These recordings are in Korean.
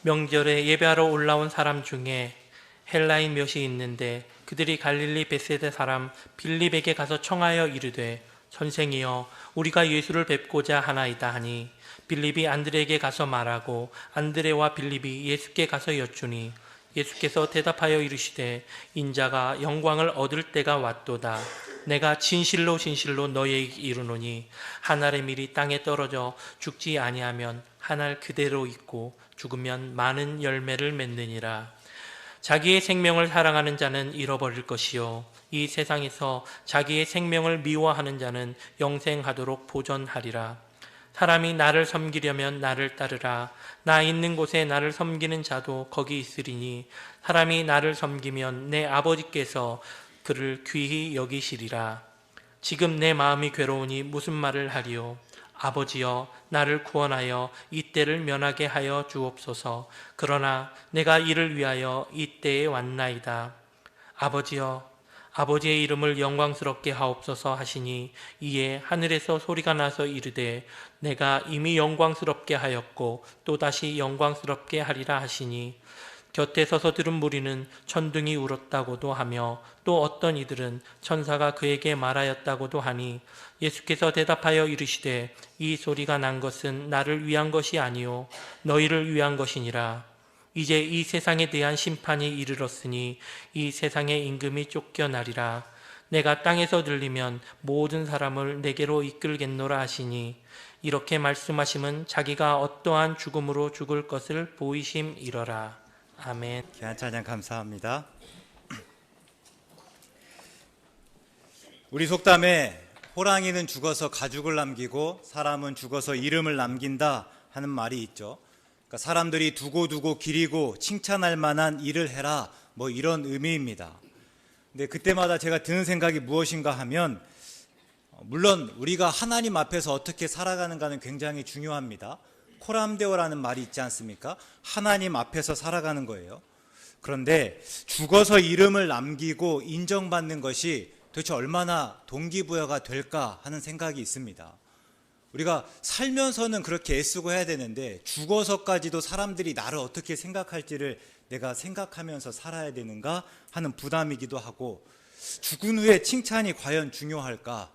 명절에 예배하러 올라온 사람 중에 헬라인 몇이 있는데 그들이 갈릴리 벳세다 사람 빌립에게 가서 청하여 이르되 선생이여 우리가 예수를 뵙고자 하나이다 하니 빌립이 안드레에게 가서 말하고 안드레와 빌립이 예수께 가서 여쭈니 예수께서 대답하여 이르시되 인자가 영광을 얻을 때가 왔도다. 내가 진실로 진실로 너희에게 이르노니 한 알의 밀이 땅에 떨어져 죽지 아니하면 한 알 그대로 있고 죽으면 많은 열매를 맺느니라. 자기의 생명을 사랑하는 자는 잃어버릴 것이요 이 세상에서 자기의 생명을 미워하는 자는 영생하도록 보존하리라. 사람이 나를 섬기려면 나를 따르라. 나 있는 곳에 나를 섬기는 자도 거기 있으리니 사람이 나를 섬기면 내 아버지께서 그를 귀히 여기시리라. 지금 내 마음이 괴로우니 무슨 말을 하리요? 아버지여 나를 구원하여 이 때를 면하게 하여 주옵소서. 그러나 내가 이를 위하여 이 때에 왔나이다. 아버지여 아버지의 이름을 영광스럽게 하옵소서 하시니 이에 하늘에서 소리가 나서 이르되 내가 이미 영광스럽게 하였고 또다시 영광스럽게 하리라 하시니 곁에 서서 들은 무리는 천둥이 울었다고도 하며 또 어떤 이들은 천사가 그에게 말하였다고도 하니 예수께서 대답하여 이르시되 이 소리가 난 것은 나를 위한 것이 아니요 너희를 위한 것이니라. 이제 이 세상에 대한 심판이 이르렀으니 이 세상의 임금이 쫓겨나리라. 내가 땅에서 들리면 모든 사람을 내게로 이끌겠노라 하시니 이렇게 말씀하심은 자기가 어떠한 죽음으로 죽을 것을 보이심이러라. 아멘. 귀한 찬양 감사합니다. 우리 속담에 호랑이는 죽어서 가죽을 남기고 사람은 죽어서 이름을 남긴다 하는 말이 있죠. 그러니까 사람들이 두고두고 기리고 칭찬할 만한 일을 해라, 뭐 이런 의미입니다. 근데 그때마다 제가 드는 생각이 무엇인가 하면 물론 우리가 하나님 앞에서 어떻게 살아가는가는 굉장히 중요합니다. 코람데오라는 말이 있지 않습니까? 하나님 앞에서 살아가는 거예요. 그런데 죽어서 이름을 남기고 인정받는 것이 도대체 얼마나 동기부여가 될까 하는 생각이 있습니다. 우리가 살면서는 그렇게 애쓰고 해야 되는데 죽어서까지도 사람들이 나를 어떻게 생각할지를 내가 생각하면서 살아야 되는가 하는 부담이기도 하고, 죽은 후에 칭찬이 과연 중요할까,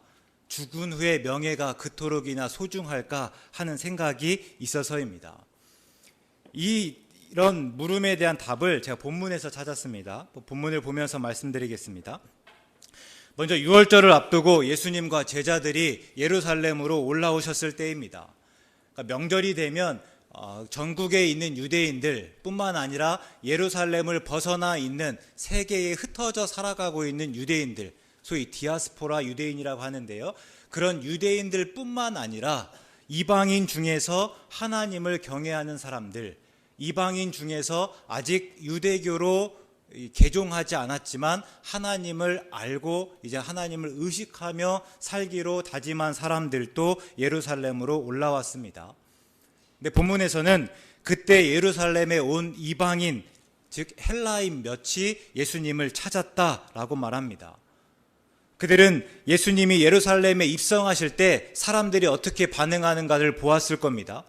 죽은 후에 명예가 그토록이나 소중할까 하는 생각이 있어서입니다. 이런 물음에 대한 답을 제가 본문에서 찾았습니다. 본문을 보면서 말씀드리겠습니다. 먼저 유월절을 앞두고 예수님과 제자들이 예루살렘으로 올라오셨을 때입니다. 그러니까 명절이 되면 전국에 있는 유대인들 뿐만 아니라 예루살렘을 벗어나 있는 세계에 흩어져 살아가고 있는 유대인들, 소위 디아스포라 유대인이라고 하는데요. 그런 유대인들 뿐만 아니라 이방인 중에서 하나님을 경외하는 사람들, 이방인 중에서 아직 유대교로 개종하지 않았지만 하나님을 알고 이제 하나님을 의식하며 살기로 다짐한 사람들도 예루살렘으로 올라왔습니다. 근데 본문에서는 그때 예루살렘에 온 이방인, 즉 헬라인 몇이 예수님을 찾았다라고 말합니다. 그들은 예수님이 예루살렘에 입성하실 때 사람들이 어떻게 반응하는가를 보았을 겁니다.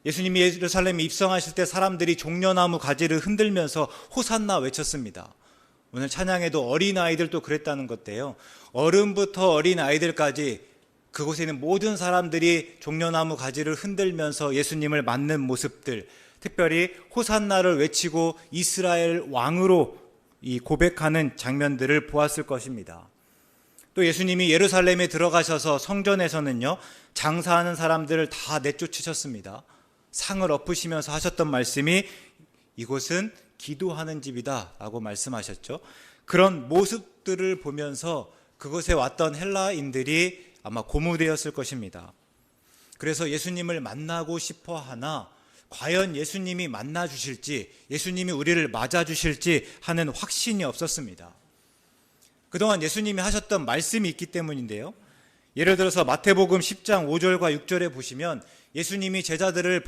예수님이 예루살렘에 입성하실 때 사람들이 종려나무 가지를 흔들면서 호산나 외쳤습니다. 오늘 찬양에도 어린아이들도 그랬다는 것인데요. 어른부터 어린아이들까지 그곳에 있는 모든 사람들이 종려나무 가지를 흔들면서 예수님을 맞는 모습들, 특별히 호산나를 외치고 이스라엘 왕으로 고백하는 장면들을 보았을 것입니다. 또 예수님이 예루살렘에 들어가셔서 성전에서는요, 장사하는 사람들을 다 내쫓으셨습니다. 상을 엎으시면서 하셨던 말씀이 이곳은 기도하는 집이다 라고 말씀하셨죠. 그런 모습들을 보면서 그곳에 왔던 헬라인들이 아마 고무되었을 것입니다. 그래서 예수님을 만나고 싶어 하나 과연 예수님이 만나 주실지, 예수님이 우리를 맞아 주실지 하는 확신이 없었습니다. 그동안 예수님이 하셨던 말씀이 있기 때문인데요. 예를 들어서 마태복음 10장 5절과 6절에 보시면 예수님이 제자들을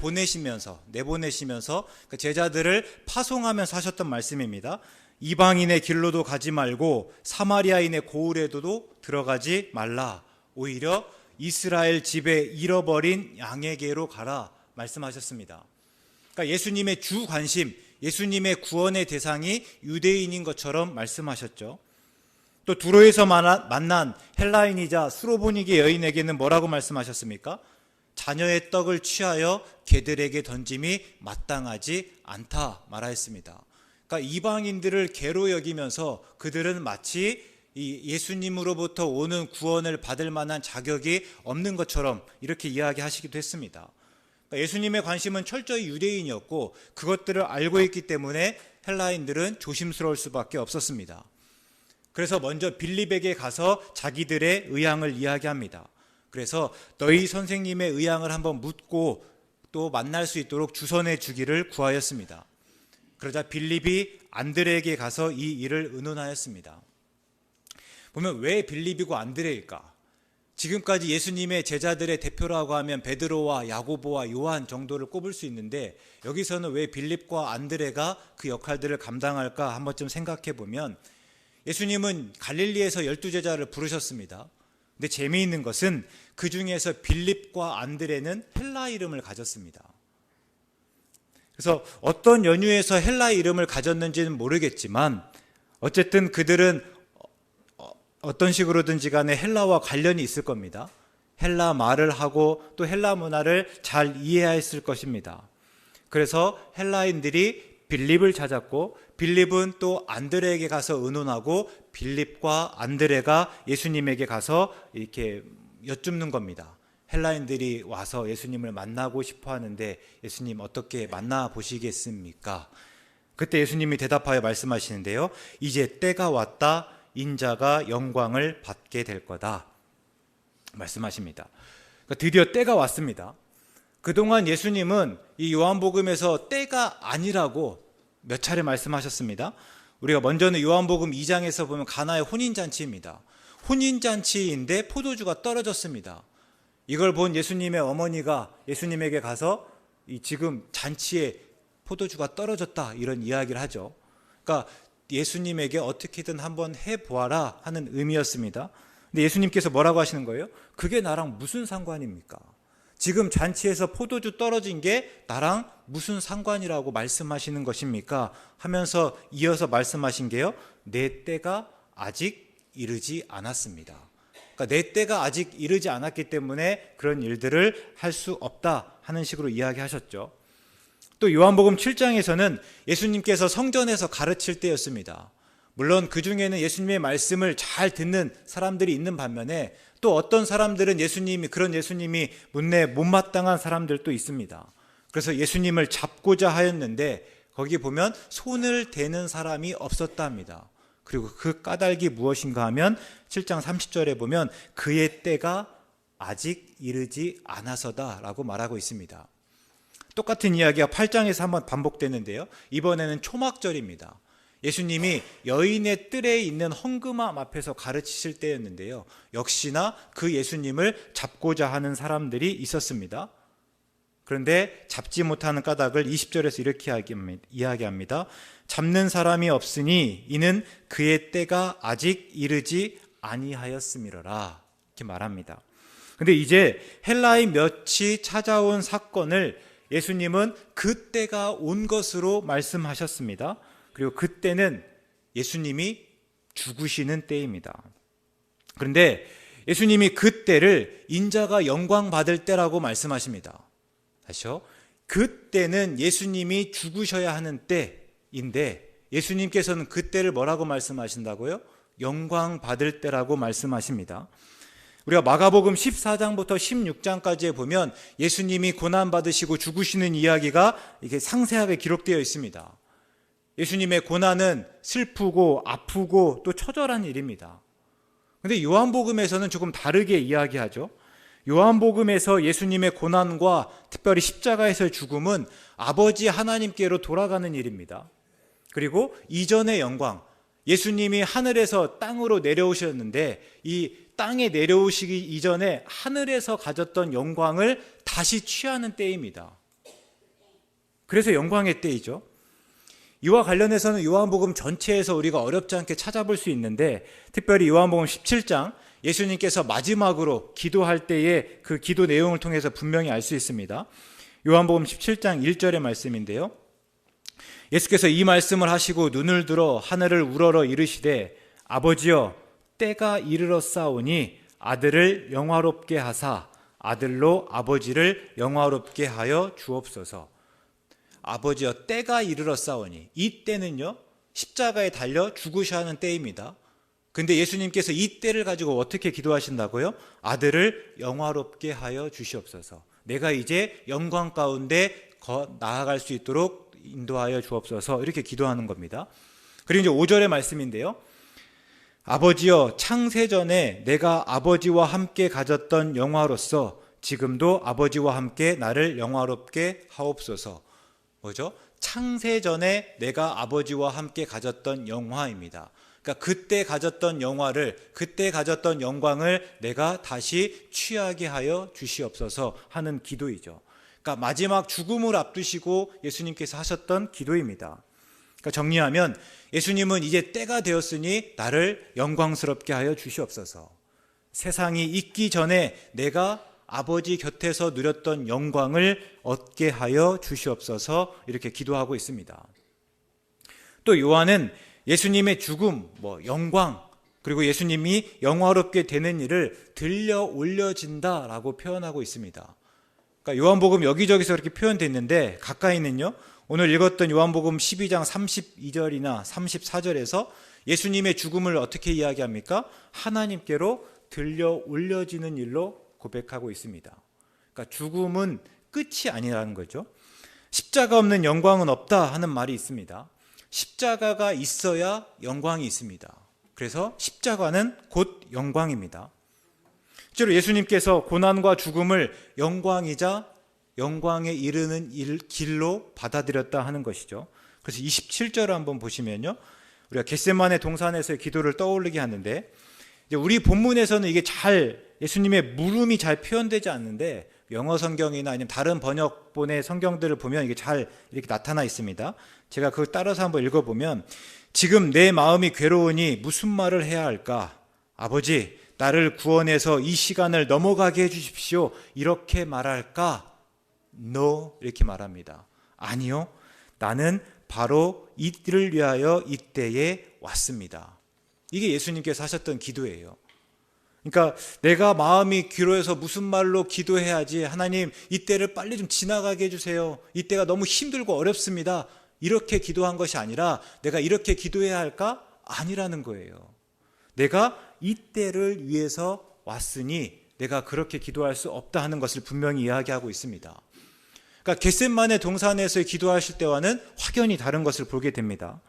내보내시면서 그 제자들을 파송하면서 하셨던 말씀입니다. 이방인의 길로도 가지 말고 사마리아인의 고을에도 들어가지 말라. 오히려 이스라엘 집에 잃어버린 양에게로 가라 말씀하셨습니다. 그러니까 예수님의 주 관심, 예수님의 구원의 대상이 유대인인 것처럼 말씀하셨죠. 또 두로에서 만난 헬라인이자 수로보니게 여인에게는 뭐라고 말씀하셨습니까? 자녀의 떡을 취하여 개들에게 던짐이 마땅하지 않다 말하였습니다. 그러니까 이방인들을 개로 여기면서 그들은 마치 이 예수님으로부터 오는 구원을 받을 만한 자격이 없는 것처럼 이렇게 이야기하시기도 했습니다. 그러니까 예수님의 관심은 철저히 유대인이었고 그것들을 알고 있기 때문에 헬라인들은 조심스러울 수밖에 없었습니다. 그래서 먼저 빌립에게 가서 자기들의 의향을 이야기합니다. 그래서 너희 선생님의 의향을 한번 묻고 또 만날 수 있도록 주선해 주기를 구하였습니다. 그러자 빌립이 안드레에게 가서 이 일을 의논하였습니다. 보면 왜 빌립이고 안드레일까? 지금까지 예수님의 제자들의 대표라고 하면 베드로와 야고보와 요한 정도를 꼽을 수 있는데 여기서는 왜 빌립과 안드레가 그 역할들을 감당할까 한 번쯤 생각해 보면 예수님은 갈릴리에서 12제자를 부르셨습니다. 근데 재미있는 것은 그 중에서 빌립과 안드레는 헬라 이름을 가졌습니다. 그래서 어떤 연유에서 헬라 이름을 가졌는지는 모르겠지만 어쨌든 그들은 어떤 식으로든지 간에 헬라와 관련이 있을 겁니다. 헬라 말을 하고 또 헬라 문화를 잘 이해했을 것입니다. 그래서 헬라인들이 빌립을 찾았고 빌립은 또 안드레에게 가서 의논하고 빌립과 안드레가 예수님에게 가서 이렇게 여쭙는 겁니다. 헬라인들이 와서 예수님을 만나고 싶어 하는데 예수님 어떻게 만나보시겠습니까? 그때 예수님이 대답하여 말씀하시는데요. 이제 때가 왔다. 인자가 영광을 받게 될 거다 말씀하십니다. 그러니까 드디어 때가 왔습니다. 그동안 예수님은 이 요한복음에서 때가 아니라고 몇 차례 말씀하셨습니다. 우리가 먼저는 요한복음 2장에서 보면 가나의 혼인잔치입니다. 혼인잔치인데 포도주가 떨어졌습니다. 이걸 본 예수님의 어머니가 예수님에게 가서 지금 잔치에 포도주가 떨어졌다 이런 이야기를 하죠. 그러니까 예수님에게 어떻게든 한번 해보아라 하는 의미였습니다. 근데 예수님께서 뭐라고 하시는 거예요? 그게 나랑 무슨 상관입니까? 지금 잔치에서 포도주 떨어진 게 나랑 무슨 상관이라고 말씀하시는 것입니까? 하면서 이어서 말씀하신 게요. 내 때가 아직 이르지 않았습니다. 그러니까 내 때가 아직 이르지 않았기 때문에 그런 일들을 할 수 없다 하는 식으로 이야기하셨죠. 또 요한복음 7장에서는 예수님께서 성전에서 가르칠 때였습니다. 물론 그 중에는 예수님의 말씀을 잘 듣는 사람들이 있는 반면에 또 어떤 사람들은 그런 예수님이 문내 못마땅한 사람들도 있습니다. 그래서 예수님을 잡고자 하였는데 거기 보면 손을 대는 사람이 없었다 합니다. 그리고 그 까닭이 무엇인가 하면 7장 30절에 보면 그의 때가 아직 이르지 않아서다라고 말하고 있습니다. 똑같은 이야기가 8장에서 한번 반복되는데요. 이번에는 초막절입니다. 예수님이 여인의 뜰에 있는 헝금함 앞에서 가르치실 때였는데요. 역시나 그 예수님을 잡고자 하는 사람들이 있었습니다. 그런데 잡지 못하는 까닭을 20절에서 이렇게 이야기합니다. 잡는 사람이 없으니 이는 그의 때가 아직 이르지 아니하였음이로라 이렇게 말합니다. 그런데 이제 헬라의 몇이 찾아온 사건을 예수님은 그때가 온 것으로 말씀하셨습니다. 그리고 그때는 예수님이 죽으시는 때입니다. 그런데 예수님이 그때를 인자가 영광 받을 때라고 말씀하십니다. 다시요. 그때는 예수님이 죽으셔야 하는 때인데 예수님께서는 그때를 뭐라고 말씀하신다고요? 영광 받을 때라고 말씀하십니다. 우리가 마가복음 14장부터 16장까지에 보면 예수님이 고난받으시고 죽으시는 이야기가 이게 상세하게 기록되어 있습니다. 예수님의 고난은 슬프고 아프고 또 처절한 일입니다. 그런데 요한복음에서는 조금 다르게 이야기하죠. 요한복음에서 예수님의 고난과 특별히 십자가에서의 죽음은 아버지 하나님께로 돌아가는 일입니다. 그리고 이전의 영광, 예수님이 하늘에서 땅으로 내려오셨는데 이 땅에 내려오시기 이전에 하늘에서 가졌던 영광을 다시 취하는 때입니다. 그래서 영광의 때이죠. 이와 관련해서는 요한복음 전체에서 우리가 어렵지 않게 찾아볼 수 있는데 특별히 요한복음 17장 예수님께서 마지막으로 기도할 때의 그 기도 내용을 통해서 분명히 알 수 있습니다. 요한복음 17장 1절의 말씀인데요. 예수께서 이 말씀을 하시고 눈을 들어 하늘을 우러러 이르시되 아버지여 때가 이르러 싸우니 아들을 영화롭게 하사 아들로 아버지를 영화롭게 하여 주옵소서. 아버지여 때가 이르러 싸우니, 이 때는요 십자가에 달려 죽으셔야 하는 때입니다. 근데 예수님께서 이 때를 가지고 어떻게 기도하신다고요? 아들을 영화롭게 하여 주시옵소서. 내가 이제 영광 가운데 나아갈 수 있도록 인도하여 주옵소서. 이렇게 기도하는 겁니다. 그리고 이제 5절의 말씀인데요. 아버지여 창세전에 내가 아버지와 함께 가졌던 영화로서 지금도 아버지와 함께 나를 영화롭게 하옵소서. 뭐죠? 창세전에 내가 아버지와 함께 가졌던 영화입니다. 그러니까 그때 가졌던 영화를, 그때 가졌던 영광을 내가 다시 취하게 하여 주시옵소서 하는 기도이죠. 그러니까 마지막 죽음을 앞두시고 예수님께서 하셨던 기도입니다. 그러니까 정리하면 예수님은 이제 때가 되었으니 나를 영광스럽게 하여 주시옵소서. 세상이 있기 전에 내가 아버지 곁에서 누렸던 영광을 얻게 하여 주시옵소서, 이렇게 기도하고 있습니다. 또 요한은 예수님의 죽음, 영광, 그리고 예수님이 영화롭게 되는 일을 들려 올려진다라고 표현하고 있습니다. 그러니까 요한복음 여기저기서 그렇게 표현됐는데 가까이는요, 오늘 읽었던 요한복음 12장 32절이나 34절에서 예수님의 죽음을 어떻게 이야기합니까? 하나님께로 들려 올려지는 일로 고백하고 있습니다. 그러니까 죽음은 끝이 아니라는 거죠. 십자가 없는 영광은 없다 하는 말이 있습니다. 십자가가 있어야 영광이 있습니다. 그래서 십자가는 곧 영광입니다. 실제로 예수님께서 고난과 죽음을 영광이자 영광에 이르는 길로 받아들였다 하는 것이죠. 그래서 27절을 한번 보시면요, 우리가 겟세마네 동산에서의 기도를 떠올리게 하는데, 이제 우리 본문에서는 이게 예수님의 물음이 잘 표현되지 않는데 영어 성경이나 아니면 다른 번역본의 성경들을 보면 이게 잘 이렇게 나타나 있습니다. 제가 그걸 따라서 한번 읽어보면, 지금 내 마음이 괴로우니 무슨 말을 해야 할까? 아버지, 나를 구원해서 이 시간을 넘어가게 해주십시오. 이렇게 말할까? No, 이렇게 말합니다. 아니요, 나는 바로 이를 위하여 이때에 왔습니다. 이게 예수님께서 하셨던 기도예요. 그러니까 내가 마음이 괴로워서 무슨 말로 기도해야지, 하나님 이때를 빨리 좀 지나가게 해주세요, 이때가 너무 힘들고 어렵습니다, 이렇게 기도한 것이 아니라 내가 이렇게 기도해야 할까? 아니라는 거예요. 내가 이때를 위해서 왔으니 내가 그렇게 기도할 수 없다 하는 것을 분명히 이야기하고 있습니다. 그러니까 겟세마네 동산에서의 기도하실 때와는 확연히 다른 것을 보게 됩니다.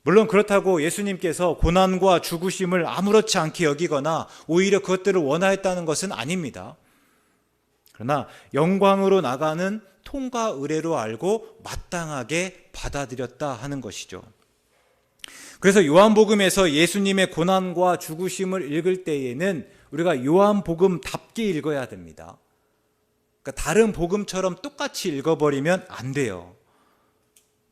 물론 그렇다고 예수님께서 고난과 죽으심을 아무렇지 않게 여기거나 오히려 그것들을 원하였다는 것은 아닙니다. 그러나 영광으로 나가는 통과 의례로 알고 마땅하게 받아들였다 하는 것이죠. 그래서 요한복음에서 예수님의 고난과 죽으심을 읽을 때에는 우리가 요한복음답게 읽어야 됩니다. 그러니까 다른 복음처럼 똑같이 읽어버리면 안 돼요.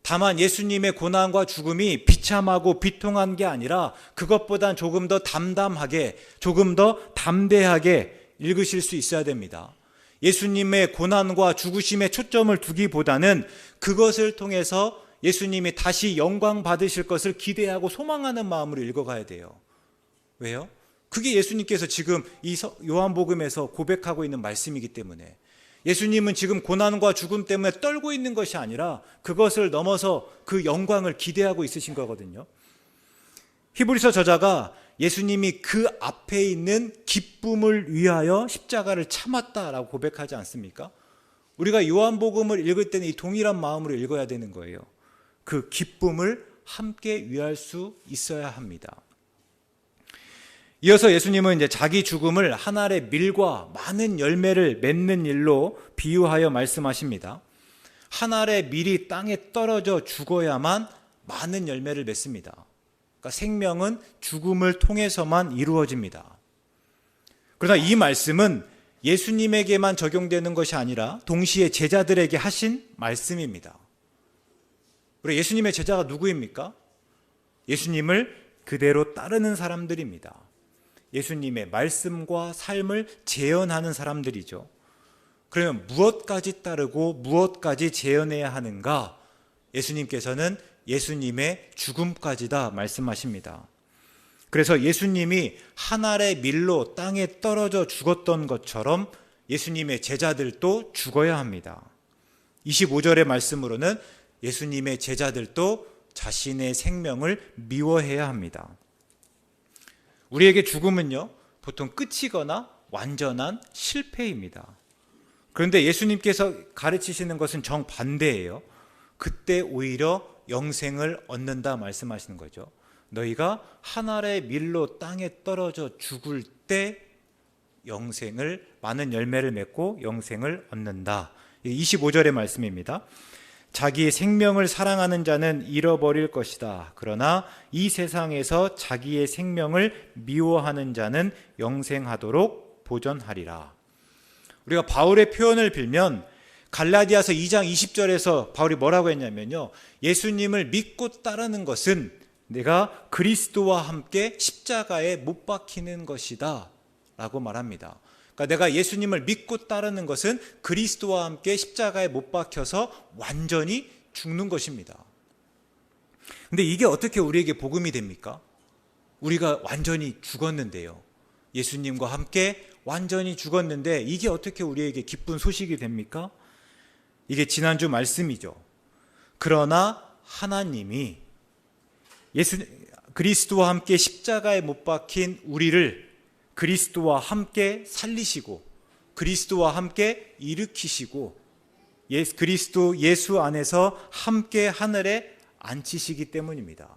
다만 예수님의 고난과 죽음이 비참하고 비통한 게 아니라 그것보단 조금 더 담담하게, 조금 더 담대하게 읽으실 수 있어야 됩니다. 예수님의 고난과 죽으심에 초점을 두기보다는 그것을 통해서 예수님이 다시 영광 받으실 것을 기대하고 소망하는 마음으로 읽어가야 돼요. 왜요? 그게 예수님께서 지금 이 요한복음에서 고백하고 있는 말씀이기 때문에, 예수님은 지금 고난과 죽음 때문에 떨고 있는 것이 아니라 그것을 넘어서 그 영광을 기대하고 있으신 거거든요. 히브리서 저자가 예수님이 그 앞에 있는 기쁨을 위하여 십자가를 참았다라고 고백하지 않습니까? 우리가 요한복음을 읽을 때는 이 동일한 마음으로 읽어야 되는 거예요. 그 기쁨을 함께 위할 수 있어야 합니다. 이어서 예수님은 이제 자기 죽음을 한 알의 밀과 많은 열매를 맺는 일로 비유하여 말씀하십니다. 한 알의 밀이 땅에 떨어져 죽어야만 많은 열매를 맺습니다. 그러니까 생명은 죽음을 통해서만 이루어집니다. 그러나 이 말씀은 예수님에게만 적용되는 것이 아니라 동시에 제자들에게 하신 말씀입니다. 우리 예수님의 제자가 누구입니까? 예수님을 그대로 따르는 사람들입니다. 예수님의 말씀과 삶을 재현하는 사람들이죠. 그러면 무엇까지 따르고 무엇까지 재현해야 하는가? 예수님께서는 예수님의 죽음까지다 말씀하십니다. 그래서 예수님이 한 알의 밀로 땅에 떨어져 죽었던 것처럼 예수님의 제자들도 죽어야 합니다. 25절의 말씀으로는 예수님의 제자들도 자신의 생명을 미워해야 합니다. 우리에게 죽음은요, 보통 끝이거나 완전한 실패입니다. 그런데 예수님께서 가르치시는 것은 정반대예요. 그때 오히려 영생을 얻는다 말씀하시는 거죠. 너희가 한 알의 밀로 땅에 떨어져 죽을 때 영생을, 많은 열매를 맺고 영생을 얻는다. 25절의 말씀입니다. 자기의 생명을 사랑하는 자는 잃어버릴 것이다. 그러나 이 세상에서 자기의 생명을 미워하는 자는 영생하도록 보전하리라. 우리가 바울의 표현을 빌면 갈라디아서 2장 20절에서 바울이 뭐라고 했냐면요, 예수님을 믿고 따르는 것은 내가 그리스도와 함께 십자가에 못 박히는 것이다 라고 말합니다. 그러니까 내가 예수님을 믿고 따르는 것은 그리스도와 함께 십자가에 못 박혀서 완전히 죽는 것입니다. 근데 이게 어떻게 우리에게 복음이 됩니까? 우리가 완전히 죽었는데요, 예수님과 함께 완전히 죽었는데 이게 어떻게 우리에게 기쁜 소식이 됩니까? 이게 지난주 말씀이죠. 그러나 하나님이 그리스도와 함께 십자가에 못 박힌 우리를 그리스도와 함께 살리시고 그리스도와 함께 일으키시고 그리스도 예수 안에서 함께 하늘에 앉히시기 때문입니다.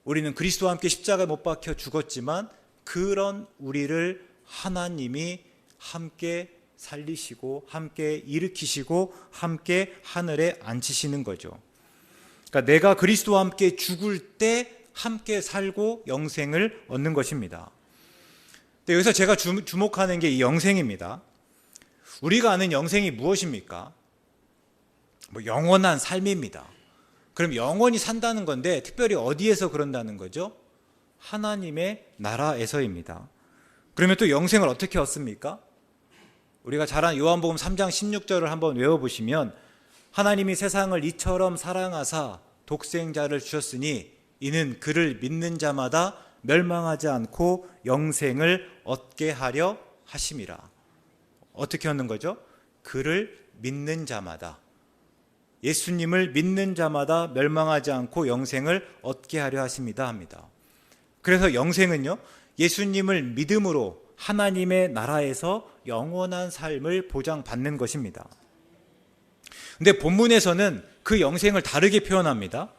우리는 그리스도와 함께 십자가에 못 박혀 죽었지만 그런 우리를 하나님이 함께 살리시고 함께 일으키시고 함께 하늘에 앉히시는 거죠. 그러니까 내가 그리스도와 함께 죽을 때 함께 살고 영생을 얻는 것입니다. 근데 여기서 제가 주목하는 게 이 영생입니다. 우리가 아는 영생이 무엇입니까? 영원한 삶입니다. 그럼 영원히 산다는 건데 특별히 어디에서 그런다는 거죠? 하나님의 나라에서입니다. 그러면 또 영생을 어떻게 얻습니까? 우리가 잘 아는 요한복음 3장 16절을 한번 외워보시면 하나님이 세상을 이처럼 사랑하사 독생자를 주셨으니 이는 그를 믿는 자마다 멸망하지 않고 영생을 얻게 하려 하심이라. 어떻게 얻는 거죠? 그를 믿는 자마다, 예수님을 믿는 자마다 멸망하지 않고 영생을 얻게 하려 하십니다 합니다. 그래서 영생은요, 예수님을 믿음으로 하나님의 나라에서 영원한 삶을 보장받는 것입니다. 근데 본문에서는 그 영생을 다르게 표현합니다.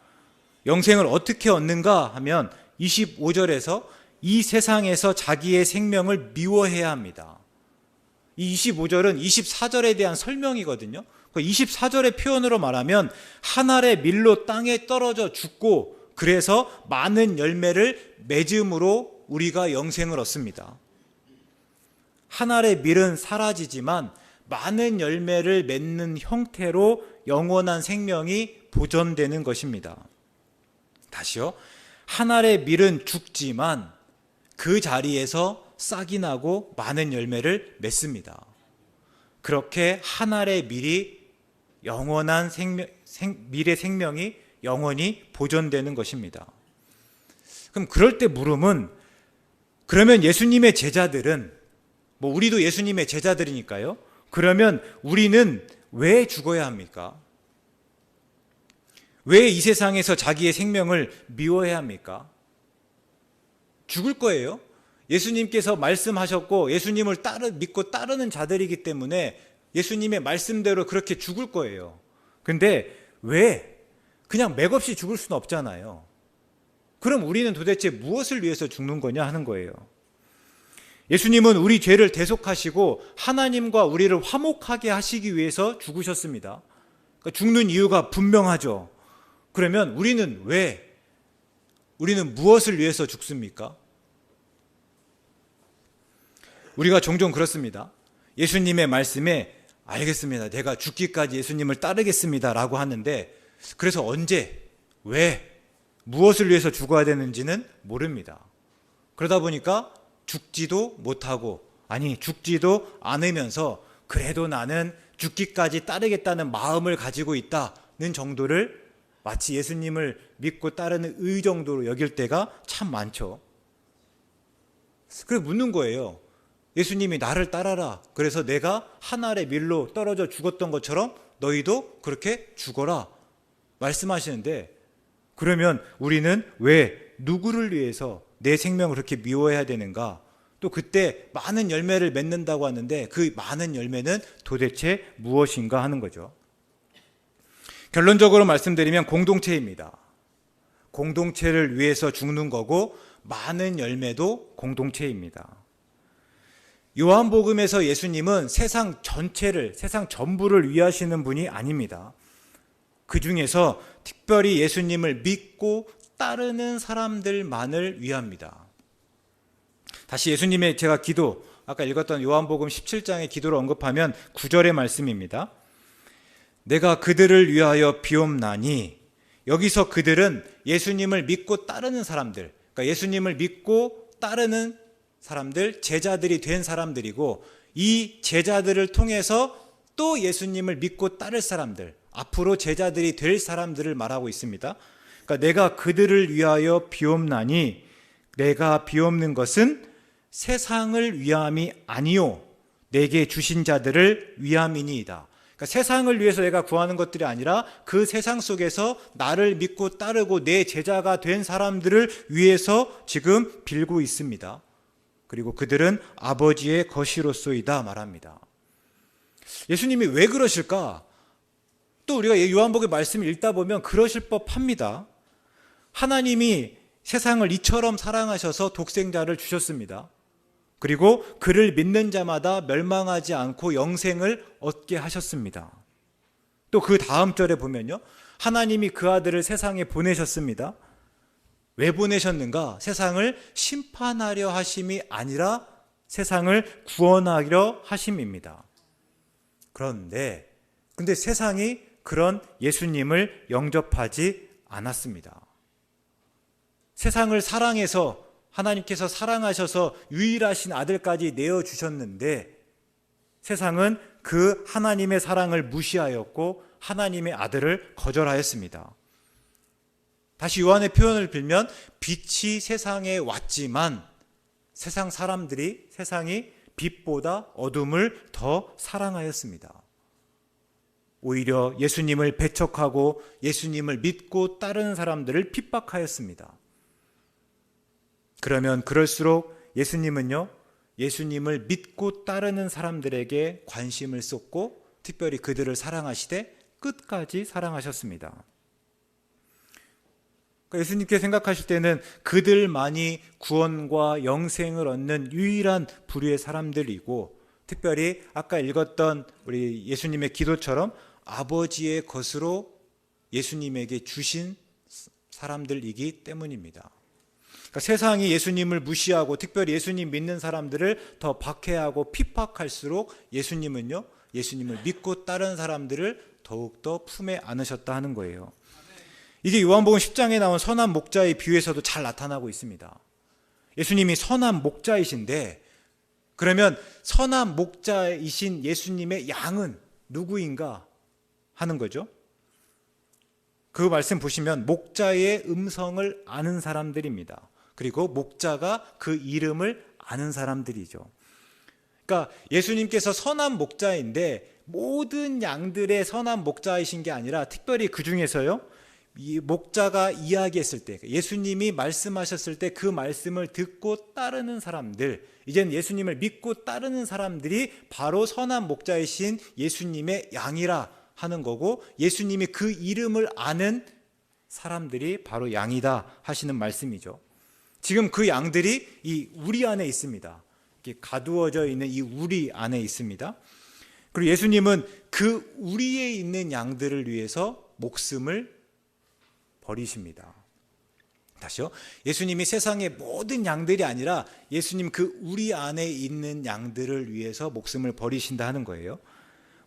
영생을 어떻게 얻는가 하면 25절에서 이 세상에서 자기의 생명을 미워해야 합니다. 이 25절은 24절에 대한 설명이거든요. 24절의 표현으로 말하면 한 알의 밀로 땅에 떨어져 죽고 그래서 많은 열매를 맺음으로 우리가 영생을 얻습니다. 한 알의 밀은 사라지지만 많은 열매를 맺는 형태로 영원한 생명이 보존되는 것입니다. 다시요. 한 알의 밀은 죽지만 그 자리에서 싹이 나고 많은 열매를 맺습니다. 그렇게 한 알의 밀이 영원한 밀의 생명이 영원히 보존되는 것입니다. 그럼 그럴 때 물음은, 그러면 예수님의 제자들은, 우리도 예수님의 제자들이니까요. 그러면 우리는 왜 죽어야 합니까? 왜 이 세상에서 자기의 생명을 미워해야 합니까? 죽을 거예요. 예수님께서 말씀하셨고 예수님을 믿고 따르는 자들이기 때문에 예수님의 말씀대로 그렇게 죽을 거예요. 근데 왜 그냥 맥없이 죽을 수는 없잖아요. 그럼 우리는 도대체 무엇을 위해서 죽는 거냐 하는 거예요. 예수님은 우리 죄를 대속하시고 하나님과 우리를 화목하게 하시기 위해서 죽으셨습니다. 그러니까 죽는 이유가 분명하죠. 그러면 우리는 무엇을 위해서 죽습니까? 우리가 종종 그렇습니다. 예수님의 말씀에 알겠습니다, 내가 죽기까지 예수님을 따르겠습니다 라고 하는데, 그래서 언제, 왜, 무엇을 위해서 죽어야 되는지는 모릅니다. 그러다 보니까 죽지도 못하고, 죽지도 않으면서 그래도 나는 죽기까지 따르겠다는 마음을 가지고 있다는 정도를 마치 예수님을 믿고 따르는 의 정도로 여길 때가 참 많죠. 그래서 묻는 거예요. 예수님이 나를 따라라. 그래서 내가 한 알의 밀로 떨어져 죽었던 것처럼 너희도 그렇게 죽어라 말씀하시는데, 그러면 우리는 왜 누구를 위해서 내 생명을 그렇게 미워해야 되는가? 또 그때 많은 열매를 맺는다고 하는데 그 많은 열매는 도대체 무엇인가 하는 거죠. 결론적으로 말씀드리면 공동체입니다. 공동체를 위해서 죽는 거고 많은 열매도 공동체입니다. 요한복음에서 예수님은 세상 전체를, 세상 전부를 위하시는 분이 아닙니다. 그 중에서 특별히 예수님을 믿고 따르는 사람들만을 위합니다. 다시 예수님의 제가 기도, 아까 읽었던 요한복음 17장의 기도를 언급하면 9절의 말씀입니다. 내가 그들을 위하여 비옵나니, 여기서 그들은 예수님을 믿고 따르는 사람들, 그러니까 예수님을 믿고 따르는 사람들, 제자들이 된 사람들이고, 이 제자들을 통해서 또 예수님을 믿고 따를 사람들, 앞으로 제자들이 될 사람들을 말하고 있습니다. 그러니까 내가 그들을 위하여 비옵나니, 내가 비옵는 것은 세상을 위함이 아니요 내게 주신 자들을 위함이니이다. 그러니까 세상을 위해서 내가 구하는 것들이 아니라 그 세상 속에서 나를 믿고 따르고 내 제자가 된 사람들을 위해서 지금 빌고 있습니다. 그리고 그들은 아버지의 것이로소이다 말합니다. 예수님이 왜 그러실까? 또 우리가 요한복음 말씀을 읽다 보면 그러실 법합니다. 하나님이 세상을 이처럼 사랑하셔서 독생자를 주셨습니다. 그리고 그를 믿는 자마다 멸망하지 않고 영생을 얻게 하셨습니다. 또 그 다음 절에 보면요, 하나님이 그 아들을 세상에 보내셨습니다. 왜 보내셨는가? 세상을 심판하려 하심이 아니라 세상을 구원하려 하심입니다. 근데 세상이 그런 예수님을 영접하지 않았습니다. 세상을 사랑해서, 하나님께서 사랑하셔서 유일하신 아들까지 내어주셨는데 세상은 그 하나님의 사랑을 무시하였고 하나님의 아들을 거절하였습니다. 다시 요한의 표현을 빌면 빛이 세상에 왔지만 세상 사람들이, 세상이 빛보다 어둠을 더 사랑하였습니다. 오히려 예수님을 배척하고 예수님을 믿고 따르는 사람들을 핍박하였습니다. 그러면 그럴수록 예수님은요, 예수님을 믿고 따르는 사람들에게 관심을 쏟고 특별히 그들을 사랑하시되 끝까지 사랑하셨습니다. 그러니까 예수님께 생각하실 때는 그들만이 구원과 영생을 얻는 유일한 부류의 사람들이고, 특별히 아까 읽었던 우리 예수님의 기도처럼 아버지의 것으로 예수님에게 주신 사람들이기 때문입니다. 그러니까 세상이 예수님을 무시하고 특별히 예수님 믿는 사람들을 더 박해하고 핍박할수록 예수님은요, 예수님을 믿고 따르는 사람들을 더욱더 품에 안으셨다 하는 거예요. 이게 요한복음 10장에 나온 선한 목자의 비유에서도 잘 나타나고 있습니다. 예수님이 선한 목자이신데, 그러면 선한 목자이신 예수님의 양은 누구인가 하는 거죠. 그 말씀 보시면 목자의 음성을 아는 사람들입니다. 그리고 목자가 그 이름을 아는 사람들이죠. 그러니까 예수님께서 선한 목자인데 모든 양들의 선한 목자이신 게 아니라 특별히 그 중에서요, 이 목자가 이야기했을 때, 예수님이 말씀하셨을 때 그 말씀을 듣고 따르는 사람들, 이젠 예수님을 믿고 따르는 사람들이 바로 선한 목자이신 예수님의 양이라 하는 거고, 예수님이 그 이름을 아는 사람들이 바로 양이다 하시는 말씀이죠. 지금 그 양들이 이 우리 안에 있습니다. 이렇게 가두어져 있는 이 우리 안에 있습니다. 그리고 예수님은 그 우리에 있는 양들을 위해서 목숨을 버리십니다. 다시요. 예수님이 세상의 모든 양들이 아니라 예수님 그 우리 안에 있는 양들을 위해서 목숨을 버리신다 하는 거예요.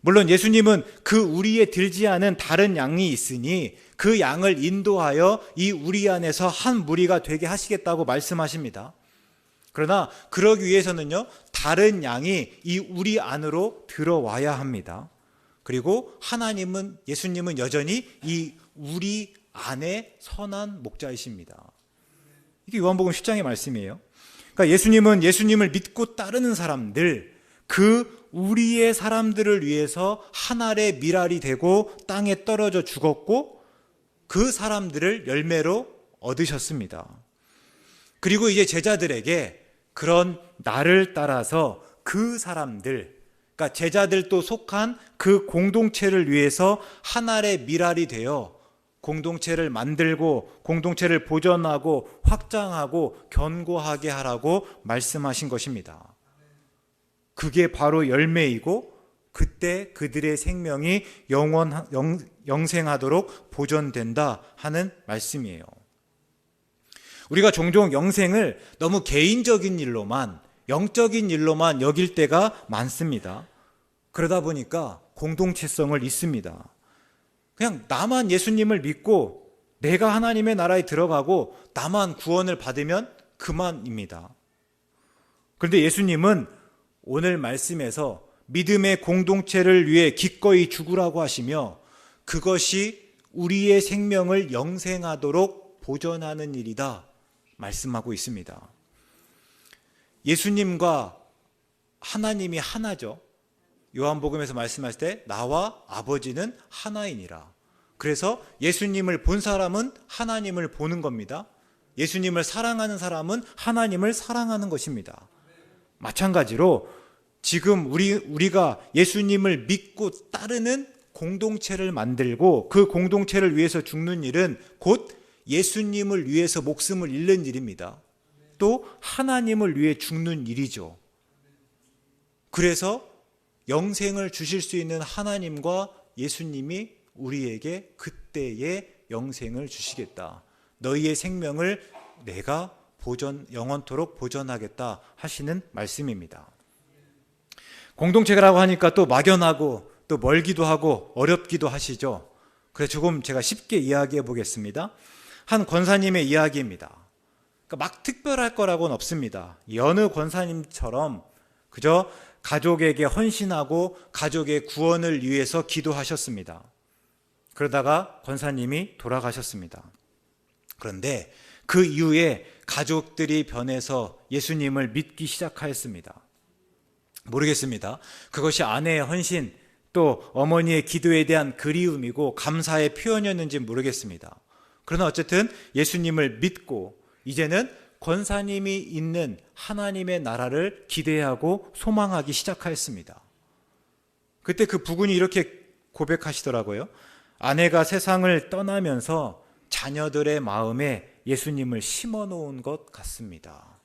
물론 예수님은 그 우리에 들지 않은 다른 양이 있으니 그 양을 인도하여 이 우리 안에서 한 무리가 되게 하시겠다고 말씀하십니다. 그러나 그러기 위해서는요, 다른 양이 이 우리 안으로 들어와야 합니다. 그리고 예수님은 여전히 이 우리 안에 선한 목자이십니다. 이게 요한복음 10장의 말씀이에요. 그러니까 예수님을 믿고 따르는 사람들, 그 우리의 사람들을 위해서 한 알의 밀알이 되고 땅에 떨어져 죽었고 그 사람들을 열매로 얻으셨습니다. 그리고 이제 제자들에게 그런 나를 따라서 그 사람들, 그러니까 제자들도 속한 그 공동체를 위해서 한 알의 밀알이 되어 공동체를 만들고 공동체를 보존하고 확장하고 견고하게 하라고 말씀하신 것입니다. 그게 바로 열매이고 그때 그들의 생명이 영생하도록 보존된다 하는 말씀이에요. 우리가 종종 영생을 너무 개인적인 일로만, 영적인 일로만 여길 때가 많습니다. 그러다 보니까 공동체성을 잊습니다. 그냥 나만 예수님을 믿고 내가 하나님의 나라에 들어가고 나만 구원을 받으면 그만입니다. 그런데 예수님은 오늘 말씀에서 믿음의 공동체를 위해 기꺼이 죽으라고 하시며 그것이 우리의 생명을 영생하도록 보존하는 일이다 말씀하고 있습니다. 예수님과 하나님이 하나죠. 요한복음에서 말씀하실 때 나와 아버지는 하나이니라. 그래서 예수님을 본 사람은 하나님을 보는 겁니다. 예수님을 사랑하는 사람은 하나님을 사랑하는 것입니다. 마찬가지로 지금 우리가 예수님을 믿고 따르는 공동체를 만들고 그 공동체를 위해서 죽는 일은 곧 예수님을 위해서 목숨을 잃는 일입니다. 또 하나님을 위해 죽는 일이죠. 그래서 영생을 주실 수 있는 하나님과 예수님이 우리에게 그때의 영생을 주시겠다. 너희의 생명을 내가 영원토록 보존하겠다 하시는 말씀입니다. 공동체라고 하니까 또 막연하고 또 멀기도 하고 어렵기도 하시죠. 그래서 조금 제가 쉽게 이야기해 보겠습니다. 한 권사님의 이야기입니다. 그러니까 막 특별할 거라고는 없습니다. 여느 권사님처럼 그저 가족에게 헌신하고 가족의 구원을 위해서 기도하셨습니다. 그러다가 권사님이 돌아가셨습니다. 그런데 그 이후에 가족들이 변해서 예수님을 믿기 시작하였습니다. 모르겠습니다. 그것이 아내의 헌신 또 어머니의 기도에 대한 그리움이고 감사의 표현이었는지 모르겠습니다. 그러나 어쨌든 예수님을 믿고 이제는 권사님이 있는 하나님의 나라를 기대하고 소망하기 시작하였습니다. 그때 그 부군이 이렇게 고백하시더라고요. 아내가 세상을 떠나면서 자녀들의 마음에 예수님을 심어놓은 것 같습니다.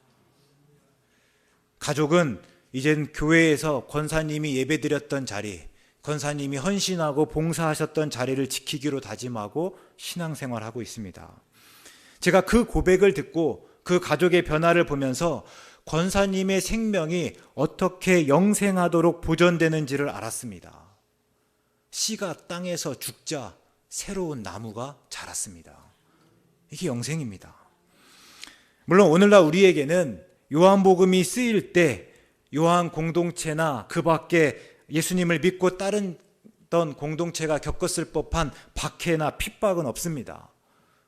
가족은 이젠 교회에서 권사님이 예배드렸던 자리, 권사님이 헌신하고 봉사하셨던 자리를 지키기로 다짐하고 신앙생활하고 있습니다. 제가 그 고백을 듣고 그 가족의 변화를 보면서 권사님의 생명이 어떻게 영생하도록 보존되는지를 알았습니다. 씨가 땅에서 죽자 새로운 나무가 자랐습니다. 이게 영생입니다. 물론 오늘날 우리에게는 요한복음이 쓰일 때 요한 공동체나 그 밖에 예수님을 믿고 따르던 공동체가 겪었을 법한 박해나 핍박은 없습니다.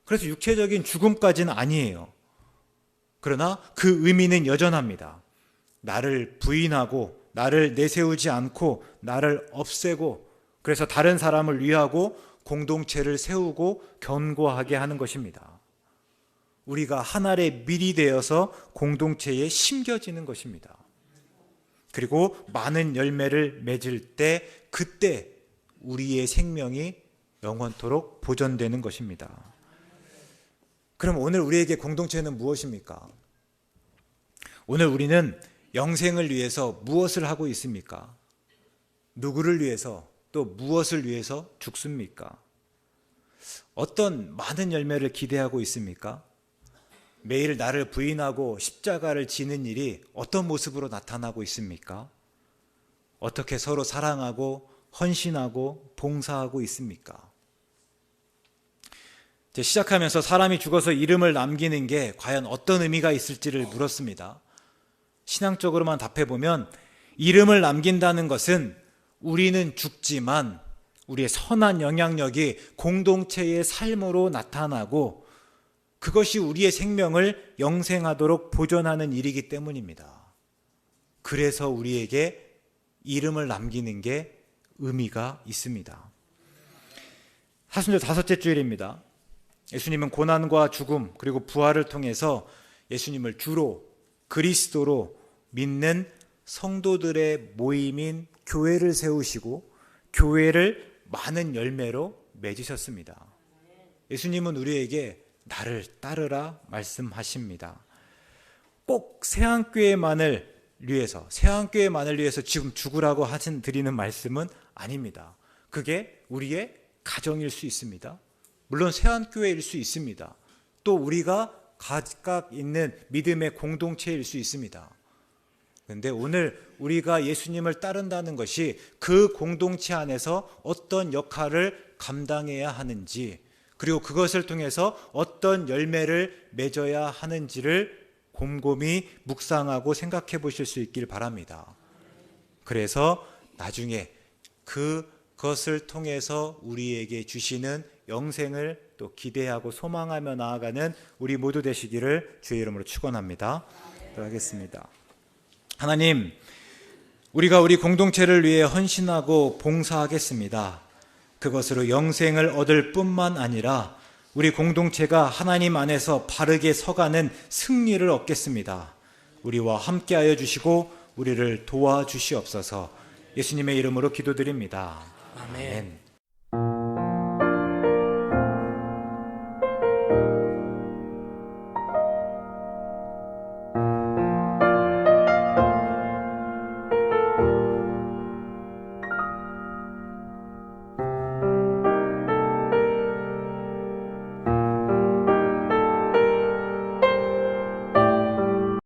그래서 육체적인 죽음까지는 아니에요. 그러나 그 의미는 여전합니다. 나를 부인하고 나를 내세우지 않고 나를 없애고 그래서 다른 사람을 위하고 공동체를 세우고 견고하게 하는 것입니다. 우리가 하나의 밀이 되어서 공동체에 심겨지는 것입니다. 그리고 많은 열매를 맺을 때 그때 우리의 생명이 영원토록 보존되는 것입니다. 그럼 오늘 우리에게 공동체는 무엇입니까? 오늘 우리는 영생을 위해서 무엇을 하고 있습니까? 누구를 위해서 또 무엇을 위해서 죽습니까? 어떤 많은 열매를 기대하고 있습니까? 매일 나를 부인하고 십자가를 지는 일이 어떤 모습으로 나타나고 있습니까? 어떻게 서로 사랑하고 헌신하고 봉사하고 있습니까? 시작하면서 사람이 죽어서 이름을 남기는 게 과연 어떤 의미가 있을지를 물었습니다. 신앙적으로만 답해보면 이름을 남긴다는 것은 우리는 죽지만 우리의 선한 영향력이 공동체의 삶으로 나타나고 그것이 우리의 생명을 영생하도록 보존하는 일이기 때문입니다. 그래서 우리에게 이름을 남기는 게 의미가 있습니다. 사순절 다섯째 주일입니다. 예수님은 고난과 죽음 그리고 부활을 통해서 예수님을 주로 그리스도로 믿는 성도들의 모임인 교회를 세우시고 교회를 많은 열매로 맺으셨습니다. 예수님은 우리에게 나를 따르라 말씀하십니다. 꼭 새안교회만을 위해서 지금 죽으라고 드리는 말씀은 아닙니다. 그게 우리의 가정일 수 있습니다. 물론 새안교회일 수 있습니다. 또 우리가 각각 있는 믿음의 공동체일 수 있습니다. 그런데 오늘 우리가 예수님을 따른다는 것이 그 공동체 안에서 어떤 역할을 감당해야 하는지, 그리고 그것을 통해서 어떤 열매를 맺어야 하는지를 곰곰이 묵상하고 생각해 보실 수 있길 바랍니다. 그래서 나중에 그것을 통해서 우리에게 주시는 영생을 또 기대하고 소망하며 나아가는 우리 모두 되시기를 주의 이름으로 축원합니다. 기도하겠습니다. 하나님, 우리가 우리 공동체를 위해 헌신하고 봉사하겠습니다. 그것으로 영생을 얻을 뿐만 아니라 우리 공동체가 하나님 안에서 바르게 서가는 승리를 얻겠습니다. 우리와 함께하여 주시고 우리를 도와주시옵소서. 예수님의 이름으로 기도드립니다. 아멘.